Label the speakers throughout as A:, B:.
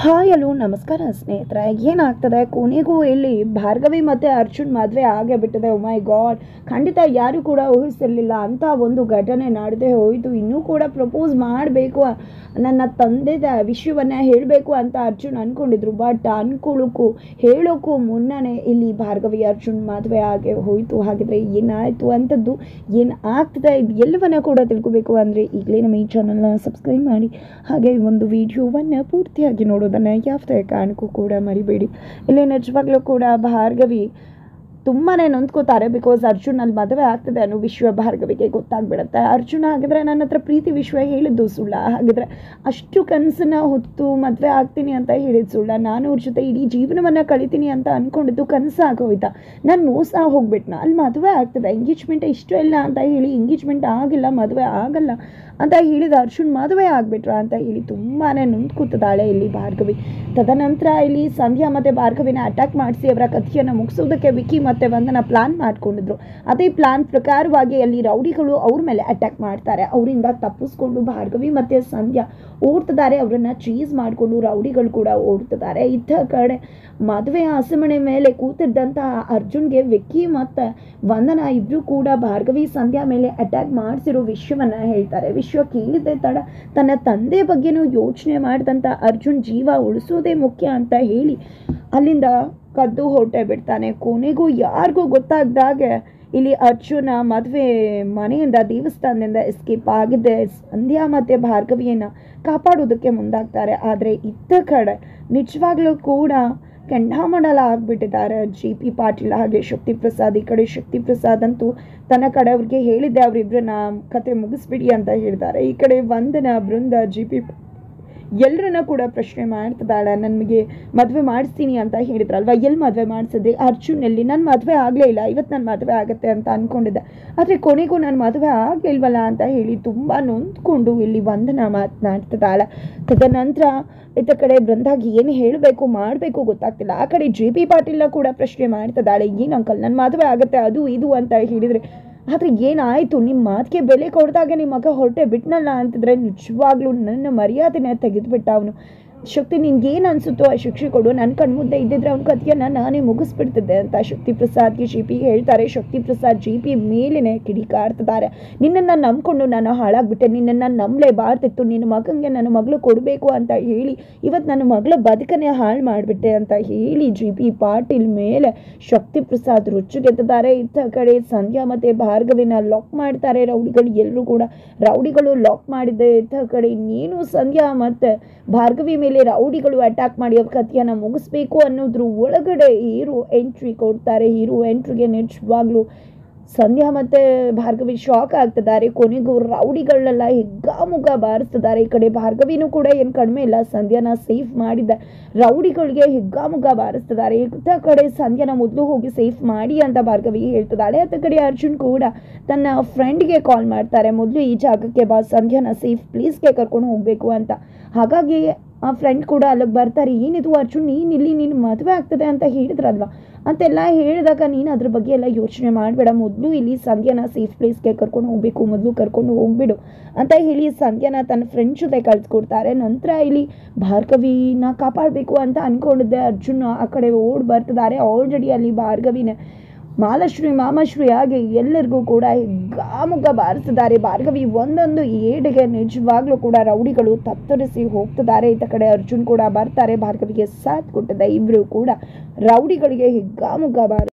A: Hi hello ನಮಸ್ಕಾರ ಸ್ನೇಹಿತರೆ. ಏನಾಗ್ತದೆ ಕೊನೆಗೂ ಇಲ್ಲಿ ಭಾರ್ಗವಿ ಮತ್ತು ಅರ್ಜುನ್ ಮದುವೆ ಆಗೇ ಬಿಟ್ಟಿದೆ. ಓ ಮೈ ಗಾಡ್, ಖಂಡಿತ ಯಾರು ಕೂಡ ಊಹಿಸಿರಲಿಲ್ಲ ಅಂಥ ಒಂದು ಘಟನೆ ನಡೆದೇ ಹೋಯಿತು. ಇನ್ನೂ ಕೂಡ ಪ್ರಪೋಸ್ ಮಾಡಬೇಕು, ನನ್ನ ತಂದೆದ ವಿಷಯವನ್ನು ಹೇಳಬೇಕು ಅಂತ ಅರ್ಜುನ್ ಅಂದ್ಕೊಂಡಿದ್ರು. ಬಟ್ ಅನ್ಕೊಳ್ಳೋಕ್ಕೂ ಹೇಳೋಕ್ಕೂ ಮುನ್ನನೇ ಇಲ್ಲಿ ಭಾರ್ಗವಿ ಅರ್ಜುನ್ ಮದುವೆ ಆಗೇ ಹೋಯಿತು. ಹಾಗಿದ್ರೆ ಏನಾಯಿತು ಅಂಥದ್ದು, ಏನು ಆಗ್ತದೆ, ಇದು ಎಲ್ಲವನ್ನ ಕೂಡ ತಿಳ್ಕೊಬೇಕು ಅಂದರೆ ಈಗಲೇ ನಮ್ಮ ಈ ಚಾನಲ್ನ ಸಬ್ಸ್ಕ್ರೈಬ್ ಮಾಡಿ, ಹಾಗೆ ಒಂದು ವಿಡಿಯೋವನ್ನು ಪೂರ್ತಿಯಾಗಿ ನೋಡೋದನ್ನು ಯಾವುದೇ ಕಾರಣಕ್ಕೂ ಕೂಡ ಮರಿಬೇಡಿ. ಇಲ್ಲಿ ನಿಜವಾಗ್ಲೂ ಕೂಡ ಭಾರ್ಗವಿ ತುಂಬಾ ನೊಂದ್ಕೋತಾರೆ. ಬಿಕಾಸ್ ಅರ್ಜುನ್ ಅಲ್ಲಿ ಮದುವೆ ಆಗ್ತದೆ ಅನ್ನೋ ವಿಷಯ ಭಾರ್ಗವಿಗೆ ಗೊತ್ತಾಗ್ಬಿಡುತ್ತೆ. ಅರ್ಜುನ್ ಹಾಗಿದ್ರೆ ನನ್ನ ಹತ್ರ ಪ್ರೀತಿ ವಿಷಯ ಹೇಳಿದ್ದು ಸುಳ್ಳ? ಹಾಗಿದ್ರೆ ಅಷ್ಟು ಕನಸನ್ನ ಹೊತ್ತು ಮದುವೆ ಆಗ್ತೀನಿ ಅಂತ ಹೇಳಿದ್ದು ಸುಳ್ಳ? ನಾನು ಅವ್ರ ಜೊತೆ ಇಡೀ ಜೀವನವನ್ನು ಕಳಿತೀನಿ ಅಂತ ಅಂದ್ಕೊಂಡಿದ್ದು ಕನಸಾಗೋಯ್ತಾ? ನಾನು ಮೋಸ ಹೋಗ್ಬಿಟ್ನ? ಅಲ್ಲಿ ಮದುವೆ ಆಗ್ತದೆ, ಎಂಗೇಜ್ಮೆಂಟ್ ಇಷ್ಟು ಇಲ್ಲ ಅಂತ ಹೇಳಿ ಎಂಗೇಜ್ಮೆಂಟ್ ಆಗಿಲ್ಲ, ಮದುವೆ ಆಗಲ್ಲ ಅಂತ ಹೇಳಿದ ಅರ್ಜುನ್ ಮದುವೆ ಆಗ್ಬಿಟ್ರ ಅಂತ ಹೇಳಿ ತುಂಬಾ ನೊಂದ್ಕೂತಿದ್ದಾಳೆ ಇಲ್ಲಿ ಭಾರ್ಗವಿ. ತದನಂತರ ಇಲ್ಲಿ ಸಂಧ್ಯಾ ಮತ್ತು ಭಾರ್ಗವಿನ ಅಟ್ಯಾಕ್ ಮಾಡಿಸಿ ಅವರ ಕಥೆಯನ್ನು ಮುಗಿಸೋದಕ್ಕೆ ವಿಕ್ಕಿ ಮತ್ತು ವಂದನ ಪ್ಲಾನ್ ಮಾಡ್ಕೊಂಡಿದ್ರು. ಅದೇ ಪ್ಲಾನ್ ಪ್ರಕಾರವಾಗಿ ಅಲ್ಲಿ ರೌಡಿಗಳು ಅವ್ರ ಮೇಲೆ ಅಟ್ಯಾಕ್ ಮಾಡ್ತಾರೆ. ಅವರಿಂದ ತಪ್ಪಿಸ್ಕೊಂಡು ಭಾರ್ಗವಿ ಮತ್ತು ಸಂಧ್ಯಾ ಓಡ್ತಿದ್ದಾರೆ. ಅವರನ್ನು ಚೀಸ್ ಮಾಡಿಕೊಂಡು ರೌಡಿಗಳು ಕೂಡ ಓಡ್ತಿದ್ದಾರೆ. ಇದ್ದ ಕಡೆ ಮದುವೆಯ ಹಸೆಮಣೆ ಮೇಲೆ ಕೂತಿದ್ದಂತಹ ಅರ್ಜುನ್ಗೆ ವಿಕ್ಕಿ ಮತ್ತು ವಂದನ ಇಬ್ಬರು ಕೂಡ ಭಾರ್ಗವಿ ಸಂಧ್ಯಾ ಮೇಲೆ ಅಟ್ಯಾಕ್ ಮಾಡಿಸಿರೋ ವಿಷಯವನ್ನು ಹೇಳ್ತಾರೆ. ವಿಷಯ ಕೇಳಿದ್ದೆ ತಡ ತನ್ನ ತಂದೆ ಬಗ್ಗೆನೂ ಯೋಚನೆ ಮಾಡಿದಂಥ ಅರ್ಜುನ್ ಜೀವ ಉಳಿಸೋದೇ ಮುಖ್ಯ ಅಂತ ಹೇಳಿ ಅಲ್ಲಿಂದ ಕದ್ದು ಹೊರಟೆ ಬಿಡ್ತಾನೆ. ಕೊನೆಗೂ ಯಾರಿಗೂ ಗೊತ್ತಾಗ್ದಾಗೆ ಇಲ್ಲಿ ಅರ್ಜುನ ಮದುವೆ ಮನೆಯಿಂದ ದೇವಸ್ಥಾನದಿಂದ ಎಸ್ಕೇಪ್ ಆಗಿದೆ. ಸಂಧ್ಯಾ ಮತ್ತು ಭಾರ್ಗವಿಯನ್ನು ಕಾಪಾಡೋದಕ್ಕೆ ಮುಂದಾಗ್ತಾರೆ. ಆದರೆ ಇತ್ತ ಕಡೆ ನಿಜವಾಗ್ಲೂ ಕೂಡ ಕೆಂಡಾಮಂಡಲ ಆಗಿಬಿಟ್ಟಿದ್ದಾರೆ JP ಪಾಟೀಲ್ ಹಾಗೆ ಶಕ್ತಿ ಪ್ರಸಾದ್. ಈ ಕಡೆ ಶಕ್ತಿ ಪ್ರಸಾದ್ ಅಂತೂ ತನ್ನ ಕಡೆ ಅವ್ರಿಗೆ ಹೇಳಿದ್ದೆ ಅವರಿಬ್ಬರನ್ನ ಕತೆ ಮುಗಿಸ್ಬಿಡಿ ಅಂತ ಹೇಳಿದ್ದಾರೆ. ಈ ಕಡೆ ವಂದನ ಬೃಂದ JP ಎಲ್ಲರನ್ನ ಕೂಡ ಪ್ರಶ್ನೆ ಮಾಡ್ತಿದ್ದಾಳೆ. ನನಗೆ ಮದುವೆ ಮಾಡಿಸ್ತೀನಿ ಅಂತ ಹೇಳಿದ್ರಲ್ವ, ಎಲ್ಲಿ ಮದುವೆ ಮಾಡಿಸಿದ್ರಿ? ಅರ್ಜುನ್ ಎಲ್ಲಿ? ನನ್ನ ಮದುವೆ ಆಗಲೇ ಇಲ್ಲ, ಇವತ್ತು ನನ್ನ ಮದುವೆ ಆಗುತ್ತೆ ಅಂತ ಅಂದ್ಕೊಂಡಿದ್ದೆ, ಆದರೆ ಕೊನೆಗೂ ನನ್ನ ಮದುವೆ ಆಗಲಿಲ್ವಲ್ಲ ಅಂತ ಹೇಳಿ ತುಂಬ ನೊಂದ್ಕೊಂಡು ಇಲ್ಲಿ ವಂದನ ಮಾತನಾಡ್ತಿದ್ದಾಳೆ. ತದನಂತರ ಇತ್ತ ಕಡೆ ಬೃಂದಾಗಿ ಏನು ಹೇಳಬೇಕು ಮಾಡಬೇಕು ಗೊತ್ತಾಗ್ತಿಲ್ಲ. ಆ ಕಡೆ JP ಪಾಟೀಲ್ನ ಕೂಡ ಪ್ರಶ್ನೆ ಮಾಡ್ತಿದ್ದಾಳೆ. ಏನು ಅಂಕಲ್, ನನ್ನ ಮದುವೆ ಆಗುತ್ತೆ ಅದು ಇದು ಅಂತ ಹೇಳಿದರೆ, ಆದರೆ ಏನಾಯಿತು? ನಿಮ್ಮ ಮಾತಿಗೆ ಬೆಲೆ ಕೊಡಿದಾಗ ನಿಮ್ಮ ಮಗ ಹೊರಟೆ ಬಿಟ್ನಲ್ಲ ಅಂತಿದ್ರೆ ನಿಜವಾಗ್ಲೂ ನನ್ನ ಮರ್ಯಾದೆನೇ ತೆಗೆದುಬಿಟ್ಟ ಅವನು. ಶಕ್ತಿ, ನಿನ್ಗೇನು ಅನಿಸುತ್ತೋ ಆ ಶಿಕ್ಷೆ ಕೊಡು, ನನ್ನ ಕಣ್ಮುಂದೆ ಇದ್ದಿದ್ರೆ ಅವನ ಕಥೆಯನ್ನು ನಾನೇ ಮುಗಿಸ್ಬಿಡ್ತಿದ್ದೆ ಅಂತ ಶಕ್ತಿ ಪ್ರಸಾದ್ಗೆ JP ಹೇಳ್ತಾರೆ. ಶಕ್ತಿ ಪ್ರಸಾದ್ JP ಮೇಲೇ ಕಿಡಿಕಾಡ್ತಿದ್ದಾರೆ. ನಿನ್ನನ್ನು ನಂಬ್ಕೊಂಡು ನಾನು ಹಾಳಾಗ್ಬಿಟ್ಟೆ, ನಿನ್ನನ್ನು ನಂಬಲೇಬಾರ್ದಿತ್ತು, ನಿನ್ನ ಮಗನಿಗೆ ನನ್ನ ಮಗಳು ಕೊಡಬೇಕು ಅಂತ ಹೇಳಿ ಇವತ್ತು ನನ್ನ ಮಗಳ ಬದುಕನ್ನೇ ಹಾಳು ಮಾಡಿಬಿಟ್ಟೆ ಅಂತ ಹೇಳಿ JP ಪಾಟೀಲ್ ಮೇಲೆ ಶಕ್ತಿ ಪ್ರಸಾದ್ ರುಚಿಗೆತ್ತಿದ್ದಾರೆ. ಇತ್ತ ಕಡೆ ಸಂಧ್ಯಾ ಮತ್ತು ಭಾರ್ಗವಿನ ಲಾಕ್ ಮಾಡ್ತಾರೆ ರೌಡಿಗಳು. ಎಲ್ಲರೂ ಕೂಡ ರೌಡಿಗಳು ಲಾಕ್ ಮಾಡಿದ್ದೆ. ಇತ್ತ ಕಡೆ ಇನ್ನೇನು ಸಂಧ್ಯಾ ಮತ್ತು ಭಾರ್ಗವಿ ಮೇಲೆ ರೌಡಿಗಳು ಅಟ್ಯಾಕ್ ಮಾಡಿ ಅವ್ರ ಕಥೆಯನ್ನು ಮುಗಿಸ್ಬೇಕು ಅನ್ನೋದ್ರ ಒಳಗಡೆ ಹೀರೋ ಎಂಟ್ರಿ ಕೊಡ್ತಾರೆ. ಹೀರೋ ಎಂಟ್ರಿಗೆ ನಿಜವಾಗ್ಲೂ ಸಂಧ್ಯಾ ಮತ್ತು ಭಾರ್ಗವಿ ಶಾಕ್ ಆಗ್ತಿದ್ದಾರೆ. ಕೊನೆಗೂ ರೌಡಿಗಳನ್ನೆಲ್ಲ ಹಿಗ್ಗಾಮುಗ್ಗ ಬಾರಿಸ್ತಿದ್ದಾರೆ. ಈ ಕಡೆ ಭಾರ್ಗವಿನೂ ಕೂಡ ಏನು ಕಡಿಮೆ ಇಲ್ಲ, ಸಂಧ್ಯಾನ ಸೇಫ್ ಮಾಡಿದ್ದ ರೌಡಿಗಳಿಗೆ ಹಿಗ್ಗಾಮುಗ್ಗ ಬಾರಿಸ್ತಿದ್ದಾರೆ. ಇತ್ತ ಕಡೆ ಸಂಧ್ಯಾನ ಮೊದಲು ಹೋಗಿ ಸೇಫ್ ಮಾಡಿ ಅಂತ ಭಾರ್ಗವಿ ಹೇಳ್ತಿದ್ದಾಳೆ. ಅತ್ತ ಕಡೆ ಅರ್ಜುನ್ ಕೂಡ ತನ್ನ ಫ್ರೆಂಡ್ಗೆ ಕಾಲ್ ಮಾಡ್ತಾರೆ, ಮೊದಲು ಈ ಜಾಗಕ್ಕೆ ಬಾ, ಸಂಧ್ಯಾನ ಸೇಫ್ ಪ್ಲೇಸ್ಗೆ ಕರ್ಕೊಂಡು ಹೋಗಬೇಕು ಅಂತ. ಹಾಗಾಗಿ ಆ ಫ್ರೆಂಡ್ ಕೂಡ ಅಲ್ಲಿಗೆ ಬರ್ತಾರೆ. ಏನಿದು ಅರ್ಜುನ್, ನೀನು ಇಲ್ಲಿ ನೀನು ಮದುವೆ ಆಗ್ತದೆ ಅಂತ ಹೇಳಿದ್ರಲ್ವ ಅಂತೆಲ್ಲ ಹೇಳಿದಾಗ ನೀನು ಅದ್ರ ಬಗ್ಗೆ ಎಲ್ಲ ಯೋಚನೆ ಮಾಡಬೇಡ, ಮೊದಲು ಇಲ್ಲಿ ಸಂಧ್ಯಾನ ಸೇಫ್ ಪ್ಲೇಸ್ಗೆ ಕರ್ಕೊಂಡು ಹೋಗಬೇಕು, ಮೊದಲು ಕರ್ಕೊಂಡು ಹೋಗ್ಬಿಡು ಅಂತ ಹೇಳಿ ಸಂಧ್ಯಾನ ತನ್ನ ಫ್ರೆಂಡ್ ಜೊತೆ ಕಳಿಸ್ಕೊಡ್ತಾರೆ. ನಂತರ ಇಲ್ಲಿ ಭಾರ್ಗವಿನ ಕಾಪಾಡಬೇಕು ಅಂತ ಅಂದ್ಕೊಂಡಿದ್ದೆ ಅರ್ಜುನ್ ಆ ಕಡೆ ಓಡಿ ಬರ್ತಿದ್ದಾರೆ. ಆಲ್ರೆಡಿ ಅಲ್ಲಿ ಭಾರ್ಗವಿನ ಮಾಲಶ್ರೀ ಮಾಮಶ್ರೀ ಹಾಗೆ ಎಲ್ಲರಿಗೂ ಕೂಡ ಹಿಗ್ಗಾಮುಗ್ಗ ಬಾರಿಸಿದ್ದಾರೆ. ಭಾರ್ಗವಿ ಒಂದೊಂದು ಏಡಿಗೆ ನಿಜವಾಗ್ಲೂ ಕೂಡ ರೌಡಿಗಳು ತತ್ತರಿಸಿ ಹೋಗ್ತಿದ್ದಾರೆ. ಇತ್ತ ಕಡೆ ಅರ್ಜುನ್ ಕೂಡ ಬರ್ತಾರೆ, ಭಾರ್ಗವಿಗೆ ಸಾಥ್ ಕೊಟ್ಟಿದೆ. ಇಬ್ಬರು ಕೂಡ ರೌಡಿಗಳಿಗೆ ಹಿಗ್ಗಾಮುಗ್ಗ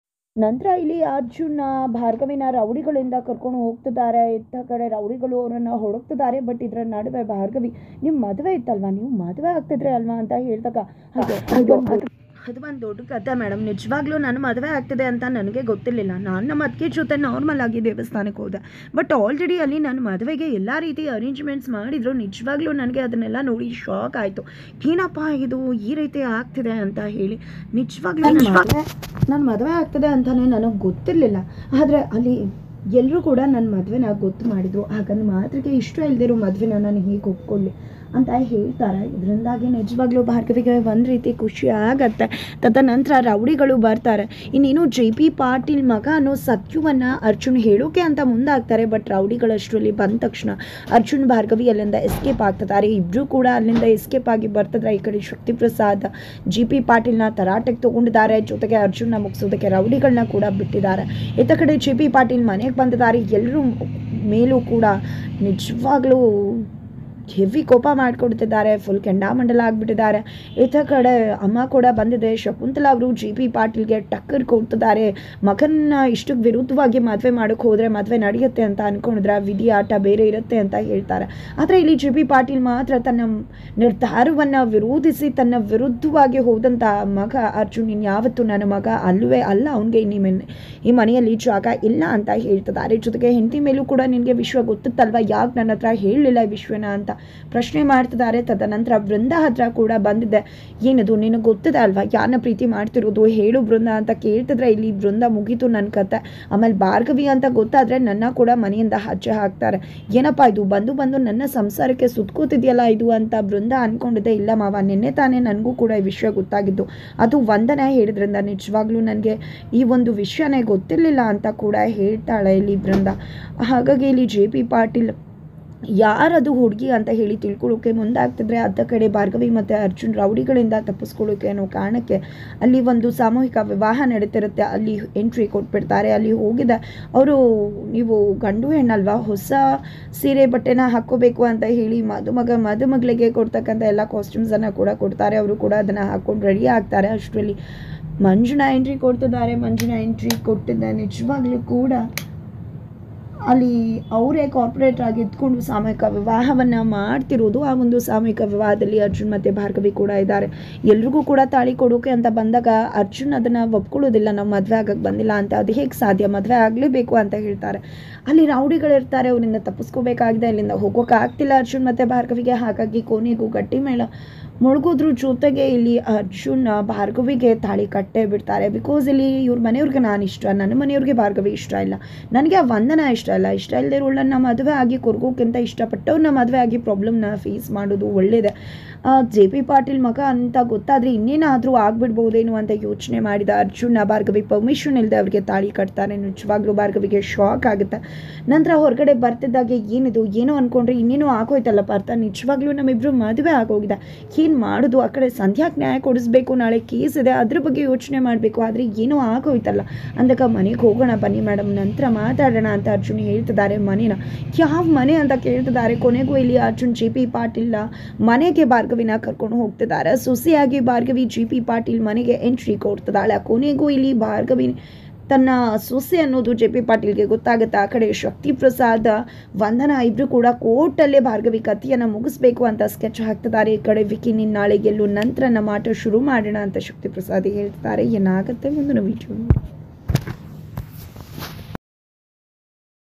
A: ನಂತರ ಇಲ್ಲಿ ಅರ್ಜುನ ಭಾರ್ಗವಿನ ರೌಡಿಗಳಿಂದ ಕರ್ಕೊಂಡು ಹೋಗ್ತಿದ್ದಾರೆ. ಇತ್ತ ಕಡೆ ರೌಡಿಗಳು ಅವರನ್ನು ಹೊಡಕ್ತಿದ್ದಾರೆ. ಬಟ್ ಇದರ ನಡುವೆ ಭಾರ್ಗವಿ, ನಿಮ್ಮ ಮದುವೆ ಇತ್ತಲ್ವಾ, ನೀವು ಮದುವೆ ಆಗ್ತಿದ್ರೆ ಅಲ್ವಾ ಅಂತ ಹೇಳಿದಾಗ ಅದು ಒಂದು ದೊಡ್ಡ ಕಥೆ ಮೇಡಮ್, ನಿಜವಾಗ್ಲೂ ನಾನು ಮದುವೆ ಆಗ್ತಿದೆ ಅಂತ ನನಗೆ ಗೊತ್ತಿರಲಿಲ್ಲ. ನಾನು ನಮ್ಮ ಅತ್ತಿಗೆ ಜೊತೆ ನಾರ್ಮಲ್ ಆಗಿ ದೇವಸ್ಥಾನಕ್ಕೆ ಹೋದೆ. ಬಟ್ ಆಲ್ರೆಡಿ ಅಲ್ಲಿ ನನ್ನ ಮದುವೆಗೆ ಎಲ್ಲ ರೀತಿ ಅರೇಂಜ್ಮೆಂಟ್ಸ್ ಮಾಡಿದ್ರು. ನಿಜವಾಗ್ಲೂ ನನಗೆ ಅದನ್ನೆಲ್ಲ ನೋಡಿ ಶಾಕ್ ಆಯಿತು. ಏನಪ್ಪ ಇದು ಈ ರೀತಿ ಆಗ್ತಿದೆ ಅಂತ ಹೇಳಿ. ನಿಜವಾಗ್ಲೂ ನನ್ನ ಮದುವೆ ಆಗ್ತದೆ ಅಂತಲೇ ನನಗೆ ಗೊತ್ತಿರಲಿಲ್ಲ. ಆದರೆ ಅಲ್ಲಿ ಎಲ್ಲರೂ ಕೂಡ ನನ್ನ ಮದುವೆನ ಗೊತ್ತು ಮಾಡಿದ್ರು. ಹಾಗಂದು ಮಾತ್ರಕ್ಕೆ ಇಷ್ಟ ಇಲ್ಲದಿರೋ ಮದುವೆನ ನಾನು ಹೇಗೆ ಒಪ್ಕೊಳ್ಳಿ? ಅಂತ ಹೇಳ್ತಾರೆ. ಇದರಿಂದಾಗಿ ನಿಜವಾಗ್ಲೂ ಭಾರ್ಗವಿಗೆ ಒಂದು ರೀತಿ ಖುಷಿ ಆಗತ್ತೆ. ತದನಂತರ ರೌಡಿಗಳು ಬರ್ತಾರೆ. ಇನ್ನೇನು JP ಪಾಟೀಲ್ ಮಗ ಅನ್ನೋ ಸತ್ಯವನ್ನು ಅರ್ಜುನ್ ಹೇಳೋಕೆ ಅಂತ ಮುಂದಾಗ್ತಾರೆ. ಬಟ್ ರೌಡಿಗಳಷ್ಟರಲ್ಲಿ ಬಂದ ತಕ್ಷಣ ಅರ್ಜುನ್ ಭಾರ್ಗವಿ ಅಲ್ಲಿಂದ ಎಸ್ಕೇಪ್ ಆಗ್ತಿದ್ದಾರೆ. ಇಬ್ಬರು ಕೂಡ ಅಲ್ಲಿಂದ ಎಸ್ಕೇಪ್ ಆಗಿ ಬರ್ತಿದ್ರೆ ಈ ಕಡೆ ಶಕ್ತಿ ಪ್ರಸಾದ್ JP ಪಾಟೀಲ್ನ ತರಾಟೆಗೆ ತಗೊಂಡಿದ್ದಾರೆ. ಜೊತೆಗೆ ಅರ್ಜುನ್ನ ಮುಗಿಸೋದಕ್ಕೆ ರೌಡಿಗಳನ್ನ ಕೂಡ ಬಿಟ್ಟಿದ್ದಾರೆ. ಇತ್ತ ಕಡೆ JP ಪಾಟೀಲ್ ಮನೆಗೆ ಬಂದಿದ್ದಾರೆ. ಎಲ್ಲರೂ ಮೇಲೂ ಕೂಡ ನಿಜವಾಗ್ಲೂ ಹೆವಿ ಕೋಪ ಮಾಡಿಕೊಡ್ತಿದ್ದಾರೆ. ಫುಲ್ ಕೆಂಡಾಮಂಡಲ ಆಗಿಬಿಟ್ಟಿದ್ದಾರೆ. ಇತ್ತ ಕಡೆ ಅಮ್ಮ ಕೂಡ ಬಂದಿದೆ. ಶಕುಂತಲಾ ಅವರು JP ಪಾಟೀಲ್ಗೆ ಟಕ್ಕರ್ ಕೊಡ್ತಿದ್ದಾರೆ. ಮಗನ್ನ ಇಷ್ಟಕ್ಕೆ ವಿರುದ್ಧವಾಗಿ ಮದುವೆ ಮಾಡೋಕ್ಕೆ ಹೋದರೆ ಮದುವೆ ನಡೆಯುತ್ತೆ ಅಂತ ಅಂದ್ಕೊಂಡಿದ್ರೆ ವಿಧಿ ಆಟ ಬೇರೆ ಇರುತ್ತೆ ಅಂತ ಹೇಳ್ತಾರೆ. ಆದರೆ ಇಲ್ಲಿ JP ಪಾಟೀಲ್ ಮಾತ್ರ ತನ್ನ ನಿರ್ಧಾರವನ್ನು ವಿರೋಧಿಸಿ ತನ್ನ ವಿರುದ್ಧವಾಗಿ ಹೋದಂಥ ಮಗ ಅರ್ಜುನ್ ಇನ್ಯಾವತ್ತೂ ನನ್ನ ಮಗ ಅಲ್ಲವೇ ಅಲ್ಲ, ಅವನಿಗೆ ಈ ಮನೆಯಲ್ಲಿ ಜಾಗ ಇಲ್ಲ ಅಂತ ಹೇಳ್ತಿದ್ದಾರೆ. ಜೊತೆಗೆ ಹೆಂಡತಿ ಮೇಲೂ ಕೂಡ ನಿನಗೆ ವಿಶ್ವ ಗೊತ್ತಿತ್ತಲ್ವ, ಯಾಕೆ ನನ್ನ ಹತ್ರ ಹೇಳಲಿಲ್ಲ ಈ ವಿಶ್ವನ ಅಂತ ಪ್ರಶ್ನೆ ಮಾಡ್ತಿದ್ದಾರೆ. ತದನಂತರ ಬೃಂದ ಹತ್ರ ಕೂಡ ಬಂದಿದ್ದೆ. ಏನದು ನಿನಗೆ ಗೊತ್ತಿದೆ ಅಲ್ವಾ ಯಾರನ್ನ ಪ್ರೀತಿ ಮಾಡ್ತಿರೋದು, ಹೇಳು ಬೃಂದ ಅಂತ ಕೇಳ್ತಿದ್ರೆ ಇಲ್ಲಿ ಬೃಂದ ಮುಗೀತು ನನ್ನ ಕತೆ. ಆಮೇಲೆ ಭಾರ್ಗವಿ ಅಂತ ಗೊತ್ತಾದರೆ ನನ್ನ ಕೂಡ ಮನೆಯಿಂದ ಆಚೆ ಹಾಕ್ತಾರೆ. ಏನಪ್ಪ ಇದು ಬಂದು ನನ್ನ ಸಂಸಾರಕ್ಕೆ ಸುತ್ಕೋತಿದೆಯಲ್ಲ ಇದು ಅಂತ ಬೃಂದ ಅಂದ್ಕೊಂಡಿದ್ದೆ. ಇಲ್ಲ ಮಾವ, ನಿನ್ನೆ ತಾನೇ ನನಗೂ ಕೂಡ ಈ ವಿಷಯ ಗೊತ್ತಾಗಿದ್ದು. ಅದು ವಂದನೆ ಹೇಳಿದ್ರಿಂದ ನಿಜವಾಗ್ಲೂ ನನಗೆ ಈ ಒಂದು ವಿಷಯನೇ ಗೊತ್ತಿರಲಿಲ್ಲ ಅಂತ ಕೂಡ ಹೇಳ್ತಾಳೆ ಇಲ್ಲಿ ಬೃಂದ. ಹಾಗಾಗಿ ಇಲ್ಲಿ JP ಪಾಟೀಲ್ ಯಾರದು ಹುಡುಗಿ ಅಂತ ಹೇಳಿ ತಿಳ್ಕೊಳ್ಳೋಕೆ ಮುಂದಾಗ್ತಿದ್ರೆ ಅತ್ತ ಕಡೆ ಭಾರ್ಗವಿ ಮತ್ತು ಅರ್ಜುನ್ ರೌಡಿಗಳಿಂದ ತಪ್ಪಿಸ್ಕೊಳ್ಳೋಕೆ ಅನ್ನೋ ಕಾರಣಕ್ಕೆ ಅಲ್ಲಿ ಒಂದು ಸಾಮೂಹಿಕ ವಿವಾಹ ನಡೀತಿರುತ್ತೆ. ಅಲ್ಲಿ ಎಂಟ್ರಿ ಕೊಟ್ಬಿಡ್ತಾರೆ. ಅಲ್ಲಿ ಹೋಗಿದೆ ಅವರು, ನೀವು ಗಂಡು ಹೆಣ್ಣಲ್ವಾ, ಹೊಸ ಸೀರೆ ಬಟ್ಟೆನ ಹಾಕ್ಕೋಬೇಕು ಅಂತ ಹೇಳಿ ಮದುಮಗಳಿಗೆ ಕೊಡ್ತಕ್ಕಂಥ ಎಲ್ಲ ಕಾಸ್ಟ್ಯೂಮ್ಸನ್ನು ಕೂಡ ಕೊಡ್ತಾರೆ. ಅವರು ಕೂಡ ಅದನ್ನು ಹಾಕ್ಕೊಂಡು ರೆಡಿ ಆಗ್ತಾರೆ. ಅಷ್ಟರಲ್ಲಿ ಮಂಜುನಾ ಎಂಟ್ರಿ ಕೊಡ್ತಿದ್ದಾರೆ. ಮಂಜುನಾ ಎಂಟ್ರಿ ಕೊಟ್ಟಿದ್ದೆ ನಿಜವಾಗ್ಲೂ ಕೂಡ ಅಲ್ಲಿ ಅವರೇ ಕಾರ್ಪೊರೇಟರ್ ಆಗಿ ಇದ್ಕೊಂಡು ಸಾಮೂಹಿಕ ವಿವಾಹವನ್ನು ಮಾಡ್ತಿರೋದು. ಆ ಒಂದು ಸಾಮೂಹಿಕ ವಿವಾಹದಲ್ಲಿ ಅರ್ಜುನ್ ಮತ್ತು ಭಾರ್ಗವಿ ಕೂಡ ಇದ್ದಾರೆ. ಎಲ್ರಿಗೂ ಕೂಡ ತಾಳಿ ಕೊಡೋಕೆ ಅಂತ ಬಂದಾಗ ಅರ್ಜುನ್ ಅದನ್ನು ಒಪ್ಕೊಳ್ಳೋದಿಲ್ಲ. ನಾವು ಮದುವೆ ಆಗಕ್ಕೆ ಬಂದಿಲ್ಲ ಅಂತ. ಅದು ಹೇಗೆ ಸಾಧ್ಯ, ಮದುವೆ ಆಗಲೇಬೇಕು ಅಂತ ಹೇಳ್ತಾರೆ. ಅಲ್ಲಿ ರೌಡಿಗಳಿರ್ತಾರೆ, ಅವರಿಂದ ತಪ್ಪಿಸ್ಕೋಬೇಕಾಗಿದೆ. ಅಲ್ಲಿಂದ ಹೋಗೋಕೆ ಆಗ್ತಿಲ್ಲ ಅರ್ಜುನ್ ಮತ್ತು ಭಾರ್ಗವಿಗೆ. ಹಾಗಾಗಿ ಕೊನೆಗೂ ಗಟ್ಟಿ ಮೇಳ ಮುಳುಗೋದ್ರ ಜೊತೆಗೆ ಇಲ್ಲಿ ಅರ್ಜುನ್ ಭಾರ್ಗವಿಗೆ ತಾಳಿ ಕಟ್ಟೇ ಬಿಡ್ತಾರೆ. ಬಿಕಾಸ್ ಇಲ್ಲಿ ಇವ್ರ ಮನೆಯವ್ರಿಗೆ ನಾನು ಇಷ್ಟ, ನನ್ನ ಮನೆಯವ್ರಿಗೆ ಭಾರ್ಗವಿ ಇಷ್ಟ ಇಲ್ಲ, ನನಗೆ ಆ ವಂದನ ಇಷ್ಟ ಇಲ್ಲದೆ ಇರೋಳನ್ನ ಮದುವೆ ಆಗಿ ಕೊರ್ಗೋಕ್ಕಿಂತ ಇಷ್ಟಪಟ್ಟವ್ರನ್ನ ಮದುವೆ ಆಗಿ ಪ್ರಾಬ್ಲಮ್ನ ಫೇಸ್ ಮಾಡೋದು ಒಳ್ಳೇದೆ. JP ಪಾಟೀಲ್ ಮಗ ಅಂತ ಗೊತ್ತಾದರೆ ಇನ್ನೇನಾದರೂ ಆಗ್ಬಿಡ್ಬೋದೇನು ಅಂತ ಯೋಚನೆ ಮಾಡಿದ ಅರ್ಜುನ ಭಾರ್ಗವಿ ಪರ್ಮಿಷನ್ ಇಲ್ಲದೆ ಅವ್ರಿಗೆ ತಾಳಿ ಕಟ್ತಾರೆ. ನಿಜವಾಗ್ಲೂ ಭಾರ್ಗವಿಗೆ ಶಾಕ್ ಆಗುತ್ತೆ. ನಂತರ ಹೊರಗಡೆ ಬರ್ತಿದ್ದಾಗೆ ಏನಿದು, ಏನೋ ಅಂದ್ಕೊಂಡ್ರೆ ಇನ್ನೇನೋ ಆಗೋಯ್ತಲ್ಲಪ್ಪ ಅರ್ಥ. ನಿಜವಾಗ್ಲೂ ನಮ್ಮಿಬ್ಬರು ಮದುವೆ ಆಗೋಗಿದೆ, ಏನು ಮಾಡೋದು, ಆ ಕಡೆ ಸಂಧ್ಯಾಕ್ಕೆ ನ್ಯಾಯ ಕೊಡಿಸ್ಬೇಕು, ನಾಳೆ ಕೇಸ್ ಇದೆ, ಅದ್ರ ಬಗ್ಗೆ ಯೋಚನೆ ಮಾಡಬೇಕು. ಆದರೆ ಏನೋ ಆಗೋಯ್ತಲ್ಲ ಅಂದಾಗ ಮನೆಗೆ ಹೋಗೋಣ ಬನ್ನಿ ಮೇಡಮ್, ನಂತರ ಮಾತಾಡೋಣ ಅಂತ ಅರ್ಜುನ್ ಹೇಳ್ತಿದ್ದಾರೆ. ಮನೇನ ಯಾವ ಮನೆ ಅಂತ ಕೇಳ್ತಿದ್ದಾರೆ. ಕೊನೆಗೂ ಇಲ್ಲಿ ಅರ್ಜುನ್ JP ಪಾಟೀಲ್ ಮನೆಗೆ ಭಾರ್ಗವಿನ ಕರ್ಕೊಂಡು ಹೋಗ್ತಿದ್ದಾರೆ. ಸೊಸೆಯಾಗಿ ಭಾರ್ಗವಿ JP ಪಾಟೀಲ್ ಮನೆಗೆ ಎಂಟ್ರಿ ಕೊಡ್ತಿದ್ದಾಳೆ. ಕೊನೆಗೂ ಇಲ್ಲಿ ಭಾರ್ಗವಿ ತನ್ನ ಸೊಸೆ ಅನ್ನೋದು JP ಪಾಟೀಲ್ಗೆ ಗೊತ್ತಾಗುತ್ತೆ. ಆ ಕಡೆ ಶಕ್ತಿ ಪ್ರಸಾದ್ ವಂದನಾ ಇಬ್ಬರು ಕೂಡ ಕೋರ್ಟಲ್ಲೇ ಭಾರ್ಗವಿ ಕಥೆಯನ್ನು ಮುಗಿಸ್ಬೇಕು ಅಂತ ಸ್ಕೆಚ್ ಹಾಕ್ತಿದ್ದಾರೆ. ಈ ಕಡೆ ವಿಕಿ ನಿನ್ನ ನಾಳೆ ಗೆಲ್ಲು, ನಂತರ ನಮ್ಮ ಆಟ ಶುರು ಮಾಡೋಣ ಅಂತ ಶಕ್ತಿ ಪ್ರಸಾದ್ ಹೇಳ್ತಾರೆ. ಏನಾಗುತ್ತೆ ಮುಂದಿನ ವಿಡಿಯೋ.